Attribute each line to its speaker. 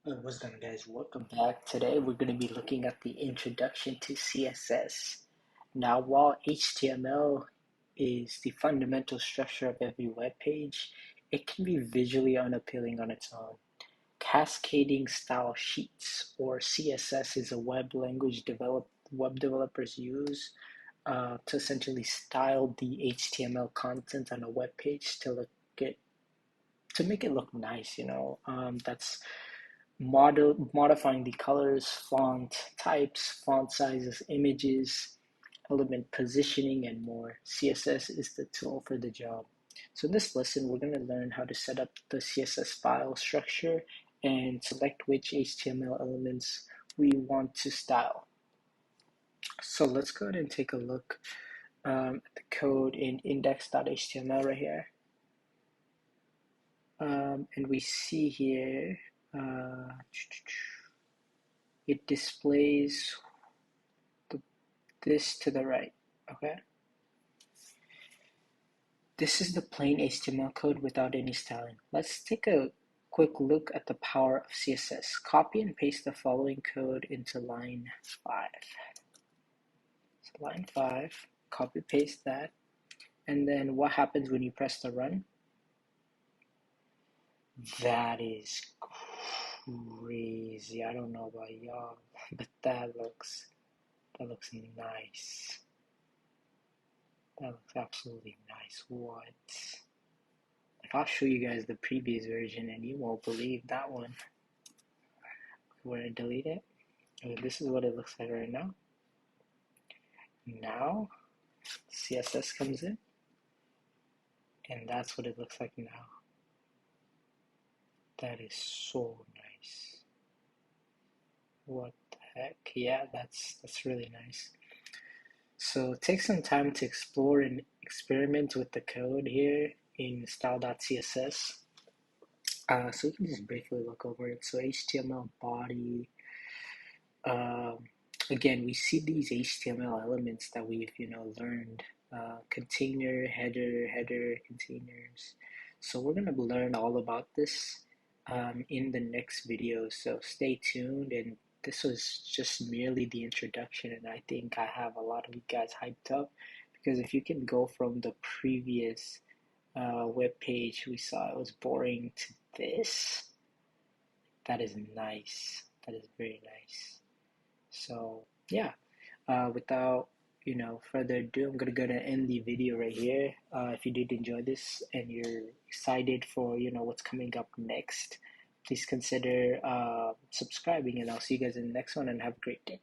Speaker 1: What's going on, guys? Welcome back. Today we're going to be looking at the introduction to CSS. Now, while HTML is the fundamental structure of every web page, it can be visually unappealing on its own. Cascading style sheets, or CSS, is a web language web developers use to essentially style the HTML content on a web page to make it look nice. That's modifying the colors, font types, font sizes, images, element positioning, and more. CSS is the tool for the job. So in this lesson, we're going to learn how to set up the CSS file structure and select which HTML elements we want to style. So let's go ahead and take a look at the code in index.html right here. And we see here it displays this to the right, okay? This is the plain HTML code without any styling. Let's take a quick look at the power of CSS. Copy and paste the following code into line 5. So line 5, copy paste that, and then what happens when you press the run? That is crazy. I don't know about y'all, but that looks nice. That looks absolutely nice. What? Like, I'll show you guys the previous version and you won't believe that one. We're gonna delete it. Okay, this is what it looks like right now. Now CSS comes in and that's what it looks like now. That is so nice. What the heck? Yeah, that's really nice. So take some time to explore and experiment with the code here in style.css. So we can just briefly look over it. So HTML body. Again, we see these HTML elements that we've learned. Container, header, containers. So we're gonna learn all about this in the next video. So stay tuned. And this was just merely the introduction, and I think I have a lot of you guys hyped up, because if you can go from the previous web page we saw it was boring to this, that is nice. That is very nice. So yeah, without further ado, I'm gonna end the video right here. If you did enjoy this and you're excited for what's coming up next, please consider subscribing, and I'll see you guys in the next one, and have a great day.